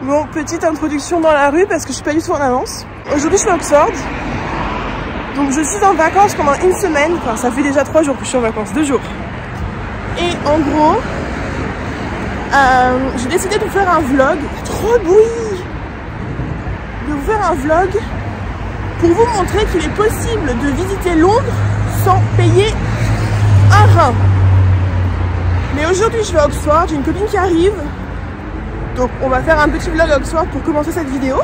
Bon, petite introduction dans la rue parce que je suis pas du tout en avance. Aujourd'hui je suis à Oxford. Donc je suis en vacances pendant une semaine. Enfin ça fait déjà 3 jours que je suis en vacances, 2 jours. Et en gros, j'ai décidé de vous faire un vlog. Trop de bruit! De vous faire un vlog pour vous montrer qu'il est possible de visiter Londres sans payer un rein. Mais aujourd'hui je vais à Oxford, j'ai une copine qui arrive. Donc on va faire un petit vlog à Oxford pour commencer cette vidéo.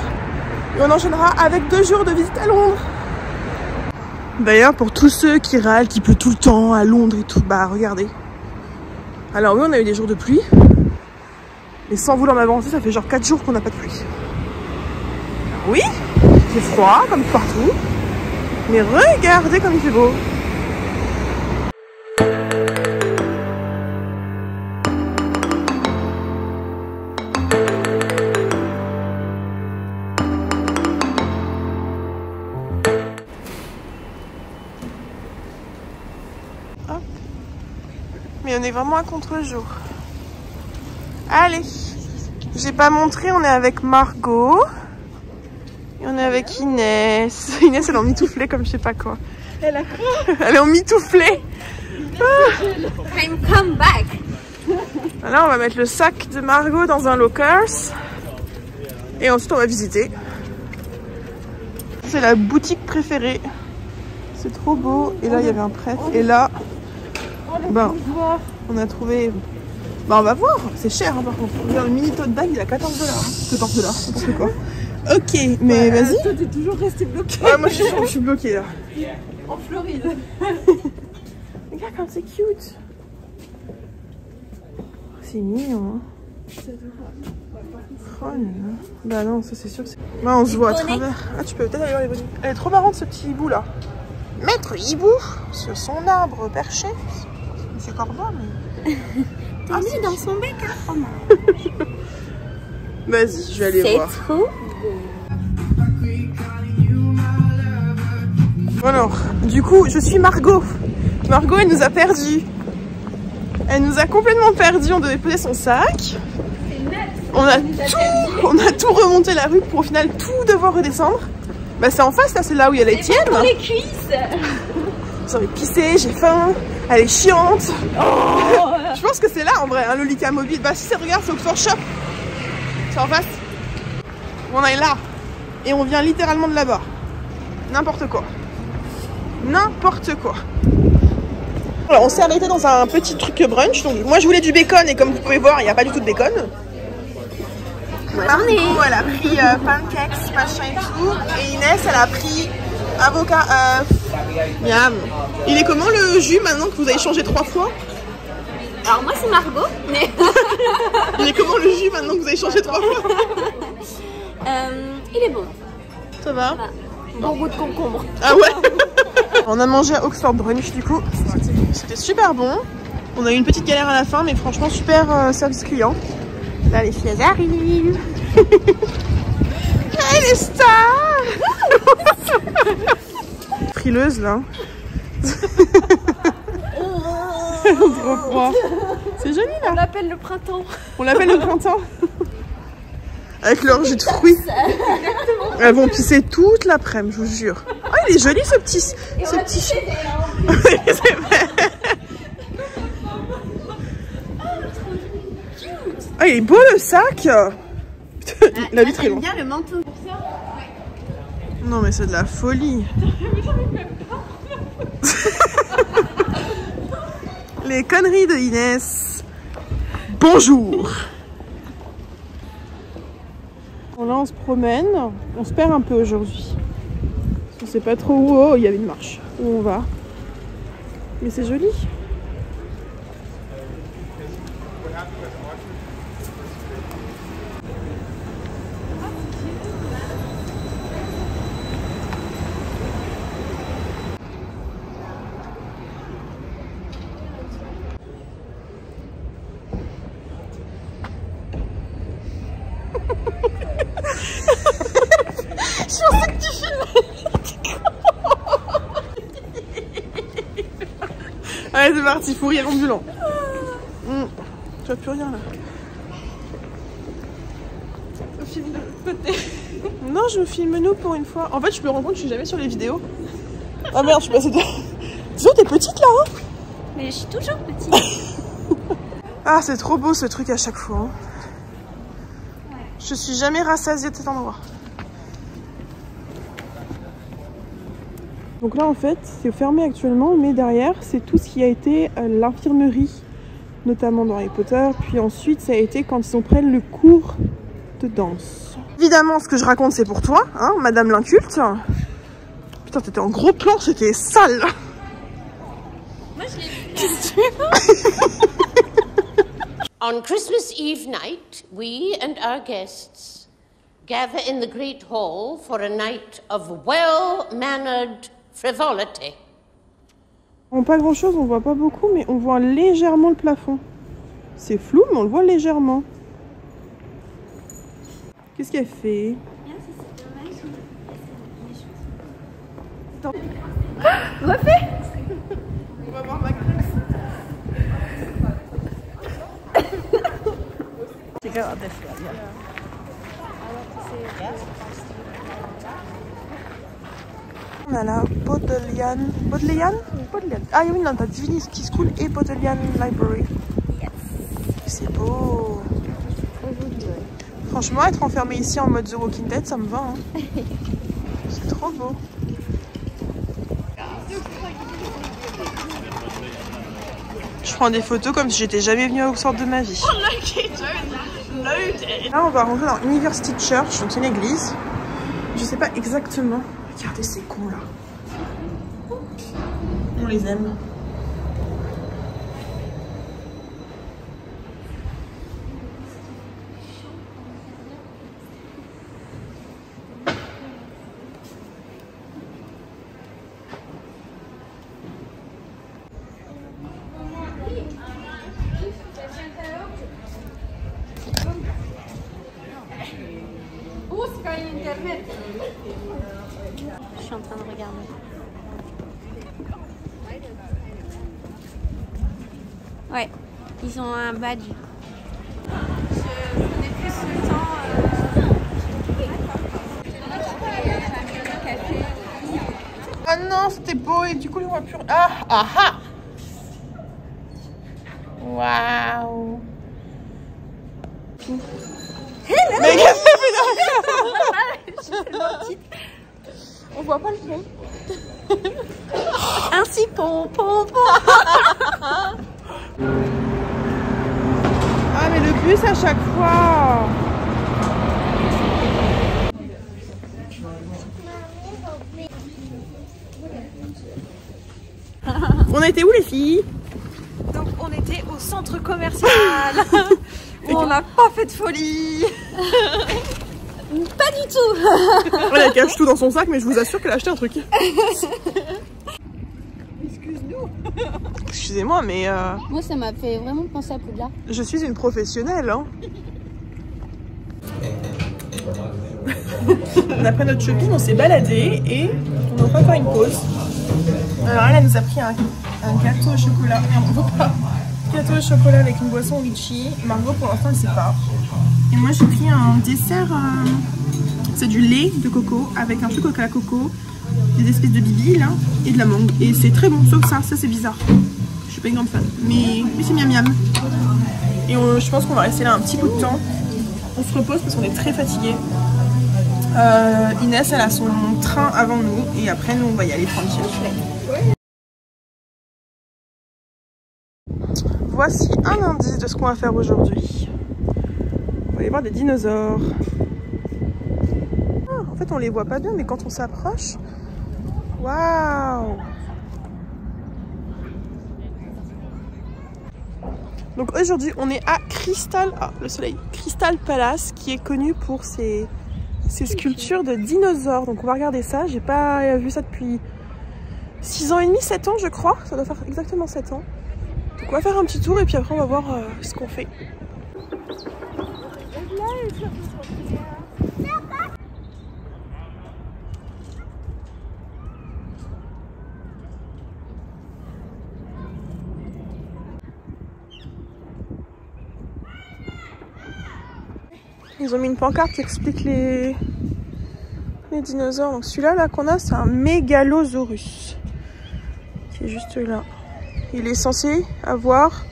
Et on enchaînera avec 2 jours de visite à Londres. D'ailleurs pour tous ceux qui râlent qu'il pleut tout le temps à Londres et tout, bah regardez. Alors oui on a eu des jours de pluie. Mais sans vouloir m'avancer, ça fait genre 4 jours qu'on n'a pas de pluie. Oui, c'est froid comme partout. Mais regardez comme il fait beau. Mais on est vraiment à contre-jour. Allez, j'ai pas montré, on est avec Margot. Et on est avec Inès. Inès elle est en mitouflé comme je sais pas quoi. Elle a quoi? Elle est en mitouflé. I'm come back. Là on va mettre le sac de Margot dans un lockers. Et ensuite on va visiter. C'est la boutique préférée. C'est trop beau. Et là il y avait un prêtre. Et là... Ben, on a trouvé... Ben, on va voir. C'est cher hein, par contre. Regarde, le mini tote bag, il a 14 $. 14 $, n'importe quoi. Ok, mais vas-y. Toi, t'es toujours resté bloqué. Ouais, moi je suis bloquée là. En Floride. Regarde comme c'est cute. C'est mignon. Hein. Oh là là. Bah non, ça c'est sûr que c'est... Bah on se voit à travers. Ah, tu peux peut-être aller voir les bonnes. Elle est trop marrante ce petit hibou là. Maître hibou sur son arbre perché. C'est Corbeau, mais... T'es mis dans son bec, hein, Romain. Vas-y, je vais aller voir. C'est trop. Alors, du coup, je suis Margot. Margot, elle nous a perdus. Elle nous a complètement perdus. On devait poser son sac. On a tout remonté la rue pour au final tout devoir redescendre. Bah c'est en face là, c'est là où il y a les tiennes. Pour les cuisses. J'ai envie de pisser, j'ai faim. Elle est chiante. Oh. Je pense que c'est là en vrai, hein, Lolita Mobile. Bah si c'est, regarde, c'est Oxford Shop. C'est en face. On est là. Et on vient littéralement de là-bas. N'importe quoi. N'importe quoi. Alors, on s'est arrêté dans un petit truc brunch. Donc moi je voulais du bacon et comme vous pouvez voir, il n'y a pas du tout de bacon. Margot, elle a pris pancakes, machin et tout. Et Inès, elle a pris avocat. Miam. Il est comment le jus maintenant que vous avez changé 3 fois? Alors moi c'est Margot. Mais... Il est comment le jus maintenant que vous avez changé 3 fois? Il est bon. Ça va? Bon goût de concombre. Ah ouais. On a mangé à Oxford Brunch du coup. C'était super bon. On a eu une petite galère à la fin, mais franchement super service client. Là les filles arrivent. Hey les stars. Frileuse là. Trop froid. C'est joli là. On l'appelle le printemps. On l'appelle le printemps. Avec leur jus de fruits. Elles vont pisser toute l'après-midi, je vous jure. Oh, il est joli ce petit chien. Ah, il est beau le sac. La vitre est loin. Bien le manteau. Non mais c'est de la folie. Les conneries de Inès. Bonjour. Bon, là on se promène. On se perd un peu aujourd'hui. On sait pas trop où. Oh, il y avait une marche. Où on va. Mais c'est joli. Je pensais que tu filmais. Allez, c'est parti, fou rire ambulant. Tu vois plus rien là. filme de l'autre côté. Non, je me filme nous pour une fois. En fait, je me rends compte que je suis jamais sur les vidéos. Ah merde, je suis passée de... Disons, t'es petite là, hein? Mais je suis toujours petite. Ah, c'est trop beau ce truc à chaque fois. Hein. Je suis jamais rassasiée de cet endroit. Donc là, en fait, c'est fermé actuellement, mais derrière, c'est tout ce qui a été l'infirmerie, notamment dans Harry Potter. Puis ensuite, ça a été quand ils prennent le cours de danse. Évidemment, ce que je raconte, c'est pour toi, hein, Madame l'inculte. Putain, t'étais en gros plan, c'était sale. Moi, je l'ai vu. Qu'est-ce que tu veux? On Christmas Eve night, we and our guests gather in the great hall for a night of well-mannered frivolity. On voit pas grand chose, on voit pas beaucoup, mais on voit légèrement le plafond. C'est flou, mais on le voit légèrement. Qu'est-ce qu'elle fait? Refais. On va voir ma classe. On a la Bodleian. Bodleian? Bodleian. Ah oui, non, t'as Divinity School et Bodleian Library. C'est beau. Franchement, être enfermé ici en mode The Walking Dead, ça me va. Hein. C'est trop beau. Je prends des photos comme si j'étais jamais venue à Oxford de ma vie. Là, on va rentrer dans University Church, donc c'est une église. Je sais pas exactement. Regardez ces cons là. On les aime. Je suis en train de regarder. Ouais, ils ont un badge. Je connais plus le temps. Ah non, c'était beau et du coup, on voit plus. Ah, ah, ah. Waouh. Mais qu'est-ce que ça fait derrière? On voit pas le fond. Ainsi, pom. Ah, mais le bus à chaque fois. On a été où les filles? Donc on était au centre commercial où on n'a pas fait de folie. Pas du tout. Elle cache tout dans son sac, mais je vous assure qu'elle a acheté un truc. Excuse-nous. Excusez-moi, mais Moi, ça m'a fait vraiment penser à Poudlard. je suis une professionnelle. Hein. Après notre shopping, on s'est baladé et on va faire une pause. Alors elle nous a pris un gâteau au chocolat. Merde, on voit pas. Gâteau au chocolat avec une boisson litchi. Margot pour l'instant elle sait pas. Et moi j'ai pris un dessert. C'est du lait de coco avec un truc au coco, des espèces de bibi là et de la mangue. Et c'est très bon, sauf ça c'est bizarre. Je suis pas une grande fan. Mais c'est miam miam. Et je pense qu'on va rester là un petit bout de temps. On se repose parce qu'on est très fatigué. Inès elle a son train avant nous et après nous on va y aller tranquille. Voici un indice de ce qu'on va faire aujourd'hui. On va aller voir des dinosaures. Ah, en fait on les voit pas bien mais quand on s'approche, waouh! Donc aujourd'hui on est à Crystal Palace qui est connu pour ses sculptures de dinosaures. Donc on va regarder ça. J'ai pas vu ça depuis 6 ans et demi, 7 ans je crois. Ça doit faire exactement 7 ans. Donc on va faire un petit tour et puis après on va voir ce qu'on fait. Ils ont mis une pancarte qui explique les dinosaures. Donc celui-là là, qu'on a, c'est un Megalosaurus. Qui est juste là. Il est censé avoir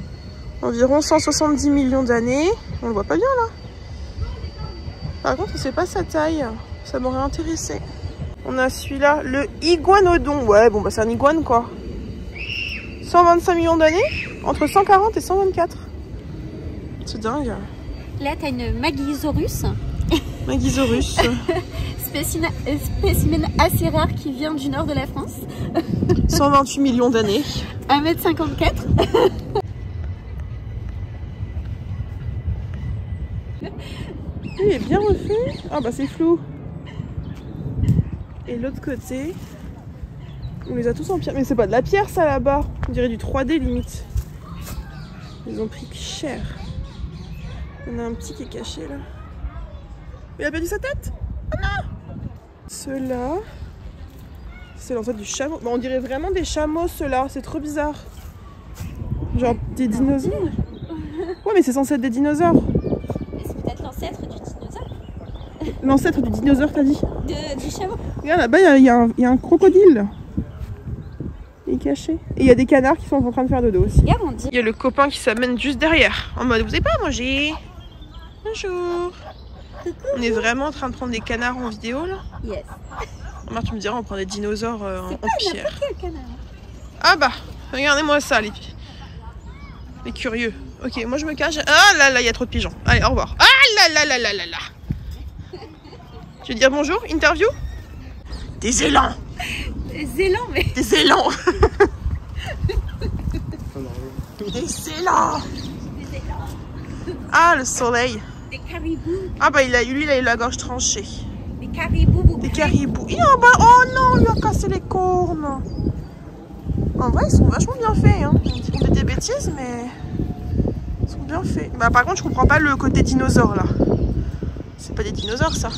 environ 170 millions d'années. On le voit pas bien là. Par contre, on sait pas sa taille. Ça m'aurait intéressé. On a celui-là, le Iguanodon. Ouais, bon bah c'est un iguane quoi. 125 millions d'années. Entre 140 et 124. C'est dingue. Là, t'as une Magisaurus. Magisaurus. Spécimen assez rare qui vient du nord de la France. 128 millions d'années. 1m54. Il est bien refait. Ah bah c'est flou. Et l'autre côté, on les a tous en pierre. Mais c'est pas de la pierre ça là-bas. On dirait du 3D limite. Ils ont pris cher. On a un petit qui est caché là. Il a perdu sa tête. Ah non. Ceux-là, c'est l'ancêtre du chameau. Bon, on dirait vraiment des chameaux ceux-là. C'est trop bizarre. Genre des dinosaures. Ouais mais c'est censé être des dinosaures. C'est peut-être l'ancêtre du dinosaure. L'ancêtre du dinosaure t'as dit? Du chameau. Regarde là-bas il y a un crocodile. Il est caché. Et il y a des canards qui sont en train de faire dodo aussi. Regarde, on dit. Il y a le copain qui s'amène juste derrière. En mode vous n'avez pas à manger. Bonjour. On est vraiment en train de prendre des canards en vidéo là. Yes. Remarque, tu me diras on prend des dinosaures en pierre. Canard. Ah bah, regardez-moi ça les curieux. Ok, moi je me cache. Ah là là, il y a trop de pigeons. Allez, au revoir. Ah là là là là là là. Tu veux dire bonjour? Interview? Des élans. Des élans, mais. Des élans. Des élans. Ah, le soleil. Des caribous. Ah bah, lui, il a eu la gorge tranchée. Des caribous. Des caribous. Oh, bah, oh non, il lui a cassé les cornes. En vrai, ils sont vachement bien faits. Hein. Ils font des bêtises, mais ils sont bien faits. Bah, par contre, je comprends pas le côté dinosaure, là. C'est pas des dinosaures, ça.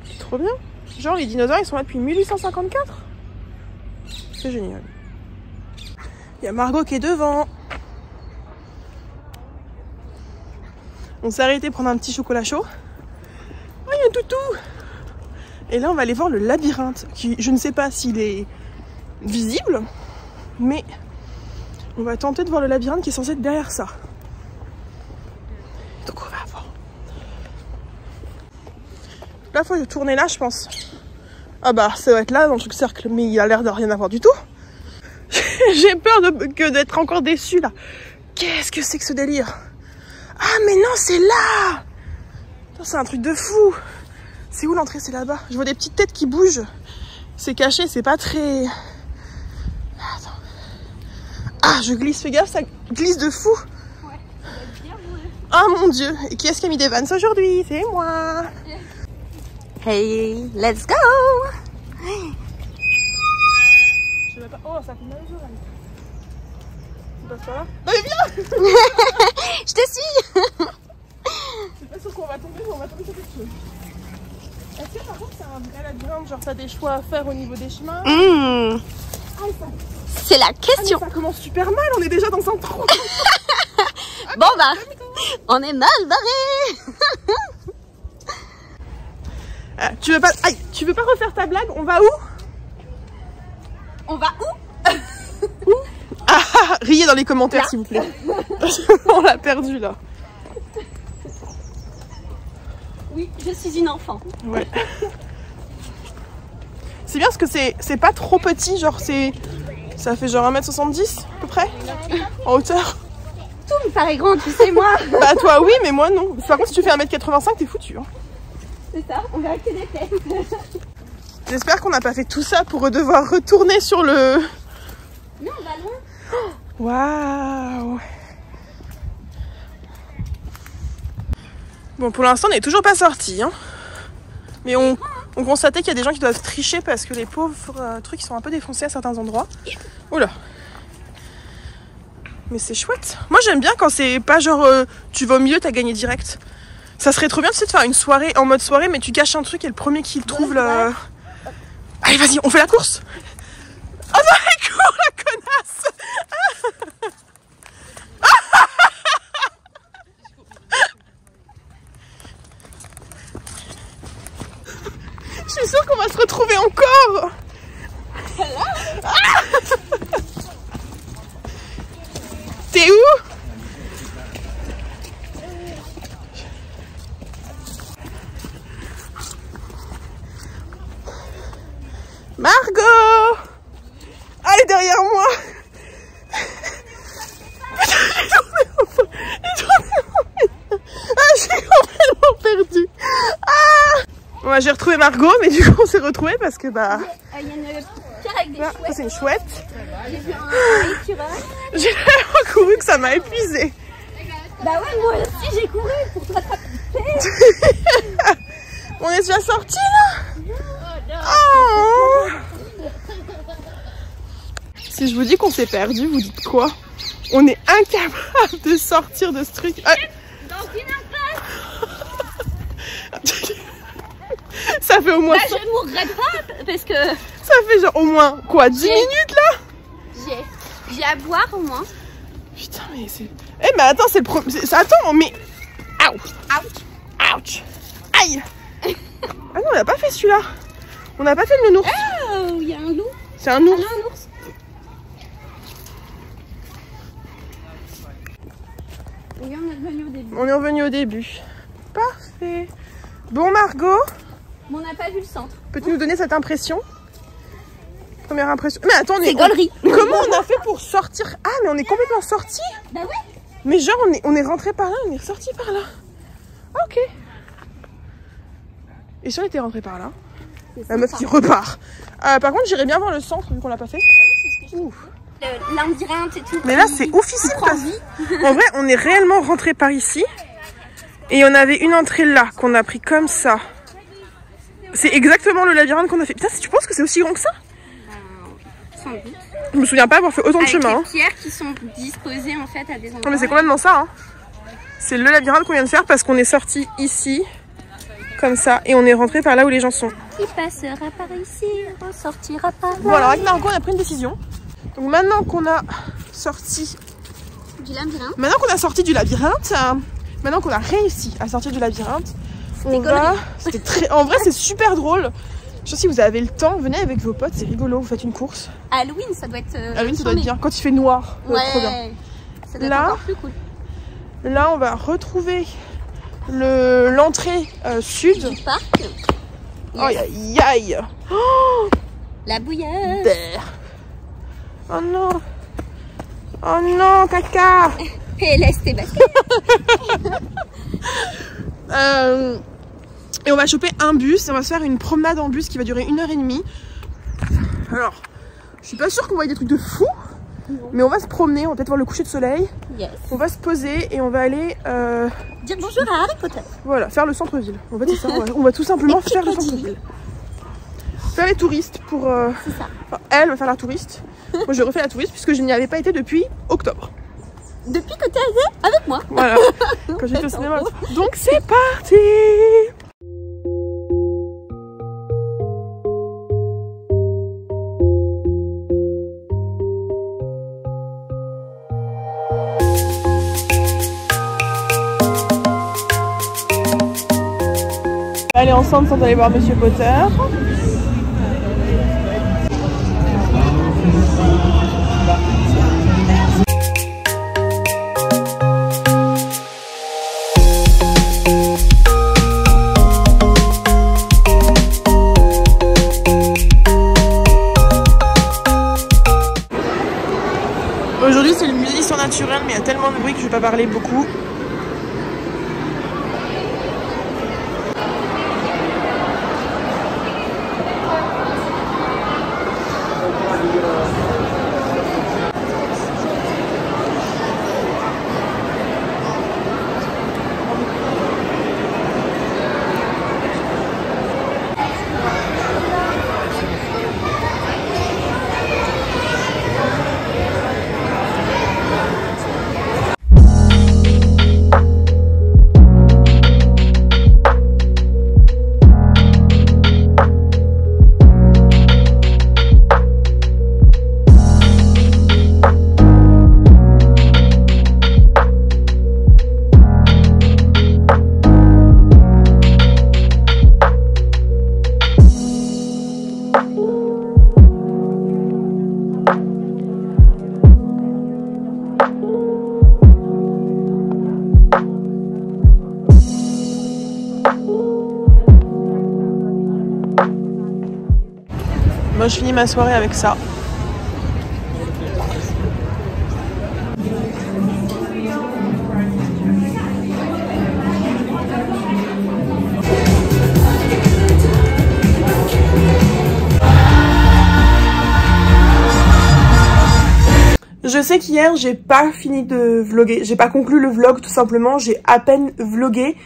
C'est trop bien. Genre, les dinosaures, ils sont là depuis 1854. C'est génial. Il y a Margot qui est devant. On s'est arrêté prendre un petit chocolat chaud. Oh, il y a un toutou. Et là, on va aller voir le labyrinthe. Qui, je ne sais pas s'il est visible, mais on va tenter de voir le labyrinthe qui est censé être derrière ça. Donc, on va voir. Là, il faut tourner là, je pense. Ah bah, ça va être là, dans le truc cercle. Mais il a l'air de rien avoir du tout. J'ai peur d'être encore déçue, là. Qu'est-ce que c'est que ce délire? Ah mais non, c'est là! C'est un truc de fou! C'est où l'entrée? C'est là-bas. Je vois des petites têtes qui bougent. C'est caché, c'est pas très... Attends. Ah, je glisse, fais gaffe, ça glisse de fou! Ouais, ça va être bien moulu. Ah mon dieu! Et qui est-ce qui a mis des vannes aujourd'hui? C'est moi! Hey, let's go! Je sais pas... Oh, ça fait mal aux oreilles. C'est pas ça? Non mais viens! Je te suis! Je sais pas sur quoi on va tomber, mais on va tomber sur quelque chose. Est-ce que par contre c'est un vrai labyrinthe? Genre t'as des choix à faire au niveau des chemins? Ah, C'est la question! ça commence super mal, on est déjà dans un trou! Bon bah, on est mal barré! Tu veux pas... Aïe, tu veux pas refaire ta blague? On va où? On va où? Riez dans les commentaires s'il vous plaît. On l'a perdu là. Oui, je suis une enfant. Ouais. C'est bien parce que c'est pas trop petit, genre ça fait genre 1m70 à peu près en hauteur. Tout me paraît grand, tu sais moi. Bah toi oui, mais moi non. Par contre si tu fais 1m85 t'es foutu. Hein. C'est ça, on verra que des têtes. J'espère qu'on n'a pas fait tout ça pour devoir retourner sur le... Non, on va loin. Waouh. Bon, pour l'instant, on n'est toujours pas sortis. Hein. Mais on constatait qu'il y a des gens qui doivent tricher parce que les pauvres trucs ils sont un peu défoncés à certains endroits. Oula. Mais c'est chouette. Moi, j'aime bien quand c'est pas genre tu vas au milieu, t'as gagné direct. Ça serait trop bien, tu sais, de faire une soirée en mode soirée, mais tu caches un truc et le premier qui le trouve le... Allez, vas-y, on fait la course. Oh non, elle court, la connasse. Je suis sûre qu'on va se retrouver encore. Ah. T'es où? Margot! Elle est derrière moi! Je suis complètement perdue! Ah! Bon, j'ai retrouvé Margot, mais du coup on s'est retrouvés parce que bah. Il y a une pierre avec des Là, chouettes. ça c'est une chouette. J'ai vu un écureuil. J'ai tellement couru que ça m'a épuisée. Bah ouais, moi aussi j'ai couru pour te rattraper. On est déjà sortis là? Oh. Si je vous dis qu'on s'est perdu, vous dites quoi? On est incapable de sortir de ce truc. Ah. Dans une impasse. Ça fait au moins... Bah je ne mourrai pas parce que Ça fait genre au moins quoi, 10 minutes là? j'ai à boire au moins. Putain mais c'est... Eh mais attends, c'est le premier... Attends mais... Ouch. Ouch. Ouch. Aïe. Ah non, on n'a pas fait celui-là. On n'a pas fait le nounours. Oh, il y a un loup. C'est un ours. Un ours. Oui, on est revenu au début. On est revenu au début. Parfait. Bon Margot, Mais on n'a pas vu le centre. peux-tu nous donner cette impression? Première impression. Mais attends, C'est gaulerie. Comment on a fait pour sortir? Ah mais on est complètement sortis. Bah ouais. Mais genre on est rentré par là, on est ressorti par là. Ah, ok. Et si on était rentré par là? La meuf qui repart. Par contre j'irais bien voir le centre vu qu'on l'a pas fait. Bah oui, c'est ce que je dis. Labyrinthe et tout. Mais là c'est oufissime parce en vrai on est réellement rentré par ici. Et on avait une entrée là qu'on a pris comme ça. C'est exactement le labyrinthe qu'on a fait. Putain, tu penses que c'est aussi grand que ça? Sans doute. Je me souviens pas avoir fait autant de Avec chemin. les pierres qui sont disposées en fait à des endroits. Non mais c'est complètement ça. Hein. C'est le labyrinthe qu'on vient de faire parce qu'on est sorti ici, comme ça, et on est rentré par là où les gens sont. Qui passera par ici, ressortira par là. Bon alors avec Margot on a pris une décision. Donc maintenant qu'on a sorti, Du labyrinthe. maintenant qu'on a sorti du labyrinthe, maintenant qu'on a réussi à sortir du labyrinthe, on va... C'était très... En vrai c'est super drôle. Je sais si vous avez le temps, venez avec vos potes, c'est rigolo, vous faites une course. Halloween, ça doit être. Halloween ça doit être bien, quand il fait noir, ça doit être trop bien. Ça doit être Là, encore plus cool. Là on va retrouver l'entrée sud. Du parc. Oh aïe aïe. Oh, La bouilleuse. d'air. Oh non. Oh non, caca. Et laisse tes baskets. Et on va choper un bus et on va se faire une promenade en bus qui va durer 1h30. Alors, je suis pas sûre qu'on voit des trucs de fou, mais on va se promener, on va peut-être voir le coucher de soleil. Yes. On va se poser et on va aller Dire bonjour à Harry Potter. voilà, faire le centre-ville. En fait, c'est ça, on va tout simplement faire le centre-ville. Faire les touristes pour... C'est ça. Enfin, elle va faire la touriste. Moi, je refais la touriste puisque je n'y avais pas été depuis octobre. Depuis que t'es avec moi. Voilà, quand j'étais au cinéma. Donc, c'est parti. Aller ensemble sans aller voir Monsieur Potter. Aujourd'hui c'est le musée d'histoire naturelle mais il y a tellement de bruit que je ne vais pas parler beaucoup. Moi je finis ma soirée avec ça. Je sais qu'hier j'ai pas fini de vlogger, j'ai pas conclu le vlog tout simplement, j'ai à peine vlogué,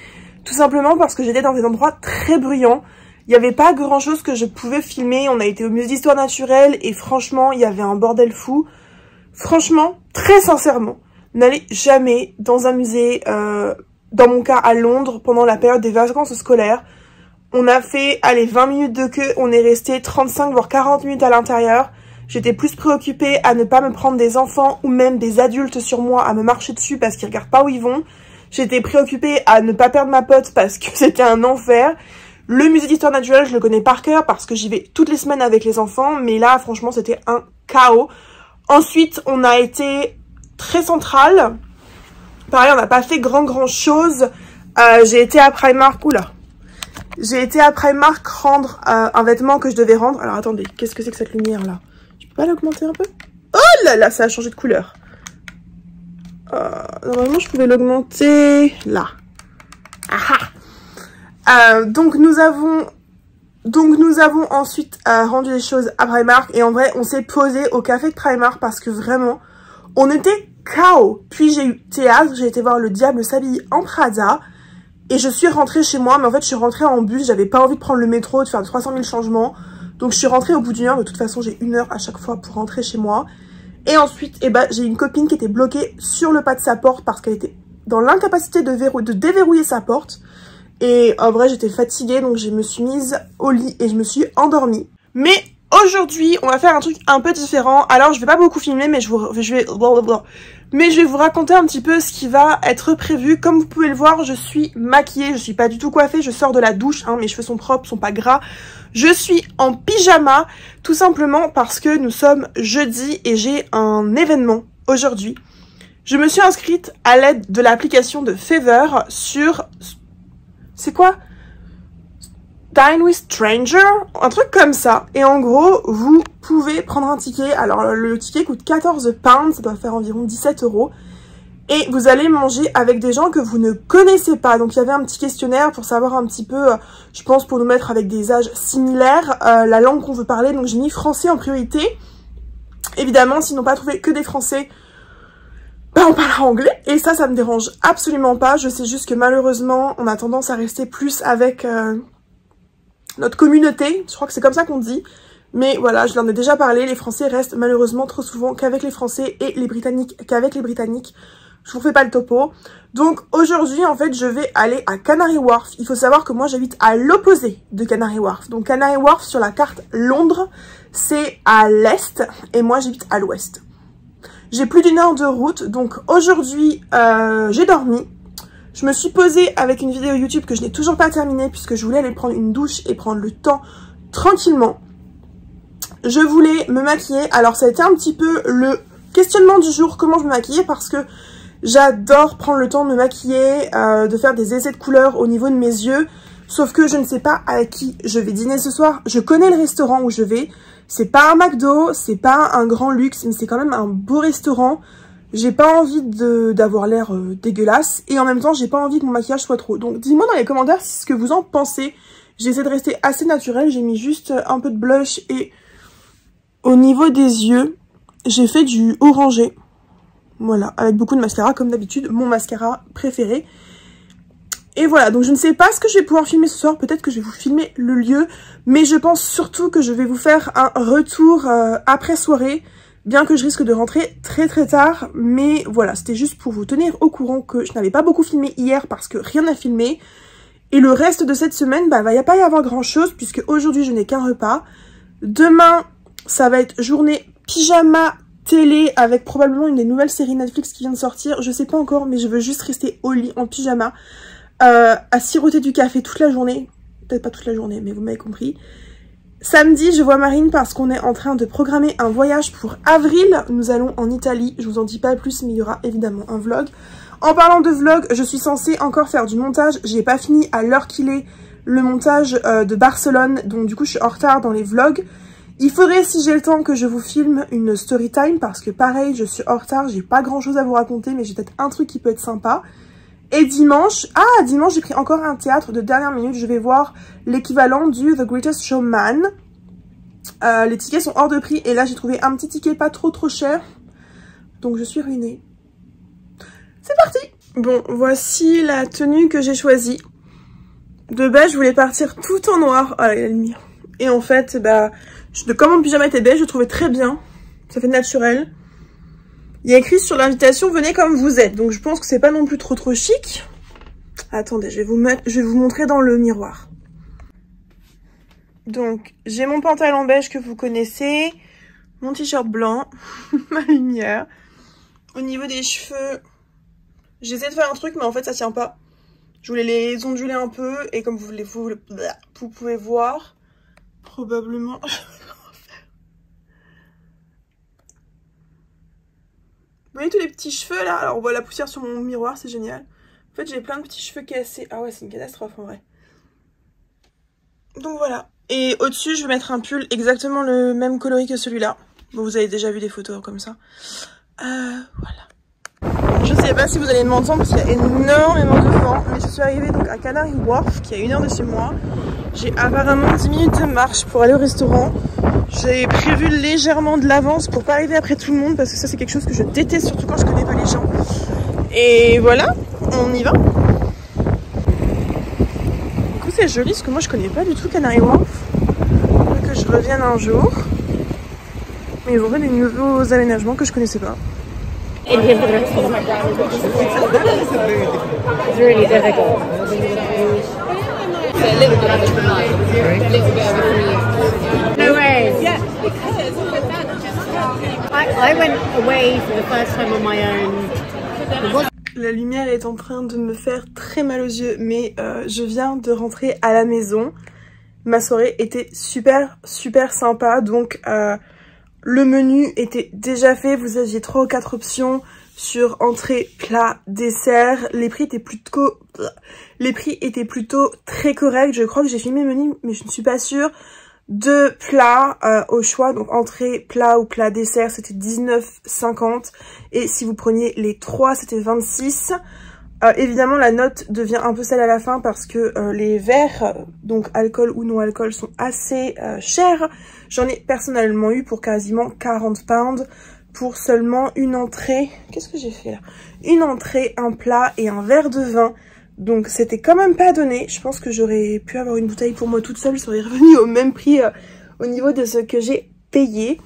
tout simplement parce que j'étais dans des endroits très bruyants. Il n'y avait pas grand chose que je pouvais filmer, on a été au musée d'histoire naturelle et franchement il y avait un bordel fou. Franchement, très sincèrement, n'allez jamais dans un musée, dans mon cas à Londres, pendant la période des vacances scolaires. On a fait, allez, 20 minutes de queue, on est resté 35 voire 40 minutes à l'intérieur. J'étais plus préoccupée à ne pas me prendre des enfants ou même des adultes sur moi à me marcher dessus parce qu'ils regardent pas où ils vont. J'étais préoccupée à ne pas perdre ma pote parce que c'était un enfer. Le musée d'histoire naturelle, je le connais par cœur parce que j'y vais toutes les semaines avec les enfants. Mais là, franchement, c'était un chaos. Ensuite, on a été très central. Pareil, on n'a pas fait grand chose. J'ai été à Primark. Oula. J'ai été à Primark rendre un vêtement que je devais rendre. Alors attendez, qu'est-ce que c'est que cette lumière là? Je peux pas l'augmenter un peu? Oh là là, ça a changé de couleur. Normalement, je pouvais l'augmenter là. Donc nous avons ensuite rendu les choses à Primark. Et en vrai, on s'est posé au café de Primark parce que vraiment, on était KO. Puis j'ai eu théâtre, j'ai été voir Le Diable s'habille en Prada. Et je suis rentrée chez moi, mais en fait je suis rentrée en bus, j'avais pas envie de prendre le métro, de faire 300 000 changements. Donc je suis rentrée au bout d'une heure, de toute façon j'ai 1 heure à chaque fois pour rentrer chez moi. Et ensuite, j'ai une copine qui était bloquée sur le pas de sa porte parce qu'elle était dans l'incapacité de déverrouiller sa porte. Et en vrai j'étais fatiguée, donc je me suis mise au lit et je me suis endormie. Mais aujourd'hui, on va faire un truc un peu différent. Alors je vais pas beaucoup filmer, mais je vais vous raconter un petit peu ce qui va être prévu. Comme vous pouvez le voir, je suis maquillée, je suis pas du tout coiffée, je sors de la douche, hein, mes cheveux sont propres, sont pas gras. Je suis en pyjama, tout simplement parce que nous sommes jeudi et j'ai un événement aujourd'hui. Je me suis inscrite à l'aide de l'application de Fever sur... C'est quoi? Dine with Stranger, un truc comme ça. Et en gros, vous pouvez prendre un ticket. Alors, le ticket coûte 14 pounds, ça doit faire environ 17 €. Et vous allez manger avec des gens que vous ne connaissez pas. Donc, il y avait un petit questionnaire pour savoir un petit peu, je pense, pour nous mettre avec des âges similaires, la langue qu'on veut parler. Donc, j'ai mis français en priorité. Évidemment, s'ils n'ont pas trouvé que des français, on parlera anglais. Et ça me dérange absolument pas. Je sais juste que malheureusement, on a tendance à rester plus avec... notre communauté, je crois que c'est comme ça qu'on dit, mais voilà, je l'en ai déjà parlé, les Français restent malheureusement trop souvent qu'avec les Français et les Britanniques qu'avec les Britanniques. Je vous fais pas le topo. Donc aujourd'hui, en fait, je vais aller à Canary Wharf. Il faut savoir que moi, j'habite à l'opposé de Canary Wharf. Donc Canary Wharf, sur la carte Londres, c'est à l'est et moi, j'habite à l'ouest. J'ai plus d'1 heure de route, donc aujourd'hui, j'ai dormi. Je me suis posée avec une vidéo YouTube que je n'ai toujours pas terminée puisque je voulais aller prendre une douche et prendre le temps tranquillement. Je voulais me maquiller. Alors ça a été un petit peu le questionnement du jour, comment je me maquillais, parce que j'adore prendre le temps de me maquiller, de faire des essais de couleurs au niveau de mes yeux. Sauf que je ne sais pas à qui je vais dîner ce soir. Je connais le restaurant où je vais. C'est pas un McDo, c'est pas un grand luxe, mais c'est quand même un beau restaurant. J'ai pas envie d'avoir l'air dégueulasse et en même temps j'ai pas envie que mon maquillage soit trop. Donc dis-moi dans les commentaires ce que vous en pensez. J'ai essayé de rester assez naturelle, j'ai mis juste un peu de blush et au niveau des yeux, j'ai fait du orangé. Voilà, avec beaucoup de mascara comme d'habitude, mon mascara préféré. Et voilà, donc je ne sais pas ce que je vais pouvoir filmer ce soir, peut-être que je vais vous filmer le lieu, mais je pense surtout que je vais vous faire un retour après soirée. Bien que je risque de rentrer très tard, mais voilà, c'était juste pour vous tenir au courant que je n'avais pas beaucoup filmé hier parce que rien n'a filmé. Et le reste de cette semaine, il va pas y avoir grand chose puisque aujourd'hui je n'ai qu'un repas. Demain, ça va être journée pyjama télé avec probablement une des nouvelles séries Netflix qui vient de sortir. Je sais pas encore, mais je veux juste rester au lit en pyjama, à siroter du café toute la journée. Peut-être pas toute la journée, mais vous m'avez compris. Samedi, je vois Marine parce qu'on est en train de programmer un voyage pour avril. Nous allons en Italie. Je vous en dis pas plus, mais il y aura évidemment un vlog. En parlant de vlog, je suis censée encore faire du montage. J'ai pas fini à l'heure qu'il est le montage de Barcelone. Donc du coup, je suis en retard dans les vlogs. Il faudrait, si j'ai le temps, que je vous filme une story time parce que pareil, je suis en retard, j'ai pas grand chose à vous raconter, mais j'ai peut-être un truc qui peut être sympa. Et dimanche, dimanche j'ai pris encore un théâtre de dernière minute, je vais voir l'équivalent du The Greatest Showman. Les tickets sont hors de prix et là j'ai trouvé un petit ticket pas trop cher, donc je suis ruinée. C'est parti! Bon, voici la tenue que j'ai choisie. De base, je voulais partir tout en noir. Ah, la lumière. Et en fait, bah, comme mon pyjama était beige, je trouvais très bien. Ça fait naturel. Il y a écrit sur l'invitation, venez comme vous êtes. Donc je pense que c'est pas non plus trop chic. Attendez, je vais vous montrer dans le miroir. Donc, j'ai mon pantalon beige que vous connaissez. Mon t-shirt blanc. Ma lumière. Au niveau des cheveux, j'essaie de faire un truc, mais en fait, ça tient pas. Je voulais les onduler un peu, et comme vous pouvez voir, probablement... Vous voyez tous les petits cheveux là? Alors on voit la poussière sur mon miroir, c'est génial. En fait j'ai plein de petits cheveux cassés. Ah ouais, c'est une catastrophe en vrai. Donc voilà. Et au-dessus je vais mettre un pull exactement le même coloris que celui-là. Bon, vous avez déjà vu des photos comme ça. Voilà. Je sais pas si vous allez m'entendre parce qu'il y a énormément de vent. Mais je suis arrivée donc à Canary Wharf qui est à 1 heure de chez moi. J'ai apparemment 10 minutes de marche pour aller au restaurant. J'ai prévu légèrement de l'avance pour pas arriver après tout le monde parce que ça c'est quelque chose que je déteste, surtout quand je connais pas les gens. Et voilà, on y va. Du coup c'est joli parce que moi je connais pas du tout Canary Wharf. Faut que je revienne un jour. Mais ils ont fait des nouveaux aménagements que je connaissais pas. It's really difficult. A little bit of a commute. A little bit of a commute. No way. Yeah. I went away for the first time on my own. La lumière est en train de me faire très mal aux yeux, mais je viens de rentrer à la maison. Ma soirée était super sympa, donc le menu était déjà fait. Vous aviez 3 ou 4 options sur entrée, plat, dessert. Les prix étaient plutôt très corrects. Je crois que j'ai filmé le menu, mais je ne suis pas sûre. 2 plats au choix, donc entrée, plat ou plat, dessert, c'était 19,50. Et si vous preniez les 3, c'était 26. Évidemment, la note devient un peu salée à la fin parce que les verres, donc alcool ou non alcool, sont assez chers. J'en ai personnellement eu pour quasiment 40 pounds pour seulement une entrée. Qu'est-ce que j'ai fait là? Une entrée, un plat et un verre de vin. Donc c'était quand même pas donné. Je pense que j'aurais pu avoir une bouteille pour moi toute seule. Ça aurait revenu au même prix au niveau de ce que j'ai payé.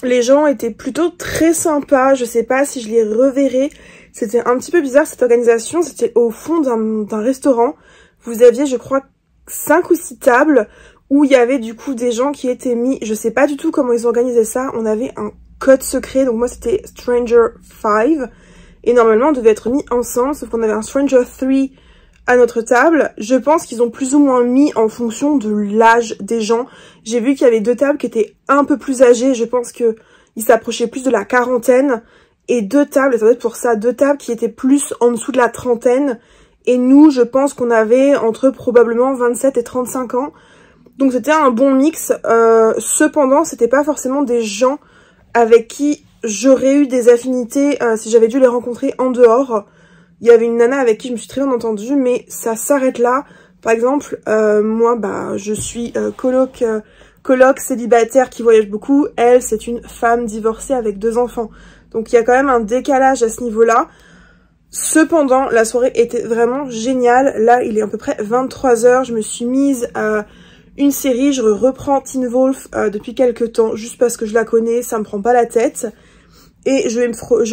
Les gens étaient plutôt très sympas. Je sais pas si je les reverrai. C'était un petit peu bizarre cette organisation. C'était au fond d'un restaurant. Vous aviez, je crois, 5 ou 6 tables où il y avait du coup des gens qui étaient mis. Je sais pas du tout comment ils organisaient ça. On avait un code secret. Donc moi c'était Stranger 5. Et normalement on devait être mis ensemble. Sauf qu'on avait un Stranger 3 à notre table. Je pense qu'ils ont plus ou moins mis en fonction de l'âge des gens. J'ai vu qu'il y avait 2 tables qui étaient un peu plus âgées. Je pense qu'ils s'approchaient plus de la quarantaine. Et 2 tables, et ça doit être pour ça, 2 tables qui étaient plus en dessous de la trentaine. Et nous, je pense qu'on avait entre probablement 27 et 35 ans. Donc c'était un bon mix. Cependant, c'était pas forcément des gens avec qui j'aurais eu des affinités si j'avais dû les rencontrer en dehors. Il y avait une nana avec qui je me suis très bien entendue, mais ça s'arrête là. Par exemple, moi, bah, je suis coloc célibataire qui voyage beaucoup. Elle, c'est une femme divorcée avec 2 enfants. Donc il y a quand même un décalage à ce niveau-là. Cependant, la soirée était vraiment géniale. Là, il est à peu près 23 h. Je me suis mise à une série. Je reprends Teen Wolf depuis quelques temps, juste parce que je la connais, ça me prend pas la tête. Et je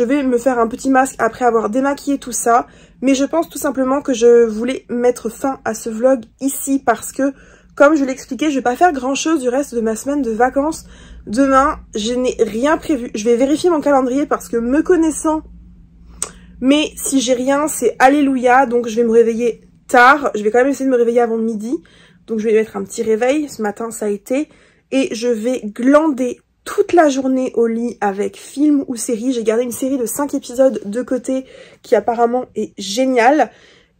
vais me faire un petit masque après avoir démaquillé tout ça. Mais je pense tout simplement que je voulais mettre fin à ce vlog ici parce que, comme je l'ai expliqué, je vais pas faire grand chose du reste de ma semaine de vacances. Demain, je n'ai rien prévu. Je vais vérifier mon calendrier parce que me connaissant, mais si j'ai rien, c'est alléluia. Donc je vais me réveiller tard. Je vais quand même essayer de me réveiller avant midi. Donc je vais mettre un petit réveil. Ce matin, ça a été. Et je vais glander toute la journée au lit avec film ou série. J'ai gardé une série de 5 épisodes de côté qui apparemment est géniale.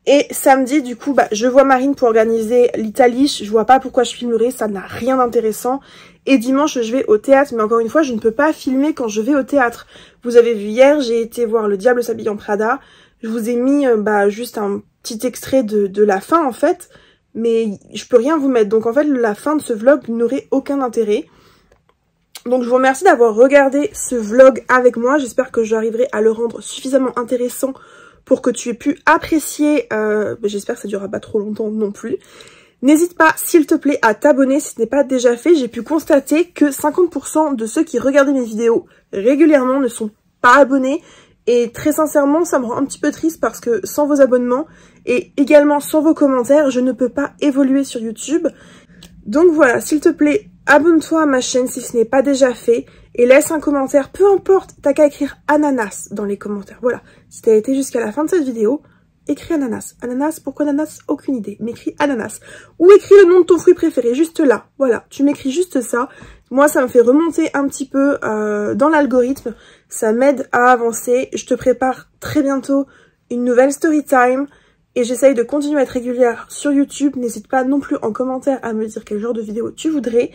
Et samedi, du coup, bah, je vois Marine pour organiser l'Italie. Je vois pas pourquoi je filmerai, ça n'a rien d'intéressant. Et dimanche, je vais au théâtre, mais encore une fois, je ne peux pas filmer quand je vais au théâtre. Vous avez vu hier, j'ai été voir Le Diable s'habille en Prada. Je vous ai mis juste un petit extrait de la fin en fait, mais je peux rien vous mettre. Donc en fait, la fin de ce vlog n'aurait aucun intérêt. Donc je vous remercie d'avoir regardé ce vlog avec moi. J'espère que j'arriverai à le rendre suffisamment intéressant pour que tu aies pu apprécier. J'espère que ça durera pas trop longtemps non plus. N'hésite pas, s'il te plaît, à t'abonner si ce n'est pas déjà fait. J'ai pu constater que 50% de ceux qui regardaient mes vidéos régulièrement ne sont pas abonnés. Et très sincèrement, ça me rend un petit peu triste parce que sans vos abonnements et également sans vos commentaires, je ne peux pas évoluer sur YouTube. Donc voilà, s'il te plaît, abonne-toi à ma chaîne si ce n'est pas déjà fait et laisse un commentaire, peu importe, t'as qu'à écrire ananas dans les commentaires. Voilà, si t'as été jusqu'à la fin de cette vidéo, écris ananas. Ananas, pourquoi ananas? Aucune idée, mais écris ananas. Ou écris le nom de ton fruit préféré, juste là. Voilà, tu m'écris juste ça. Moi, ça me fait remonter un petit peu dans l'algorithme. Ça m'aide à avancer. Je te prépare très bientôt une nouvelle story time. Et j'essaye de continuer à être régulière sur YouTube. N'hésite pas non plus en commentaire à me dire quel genre de vidéo tu voudrais.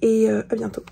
Et à bientôt.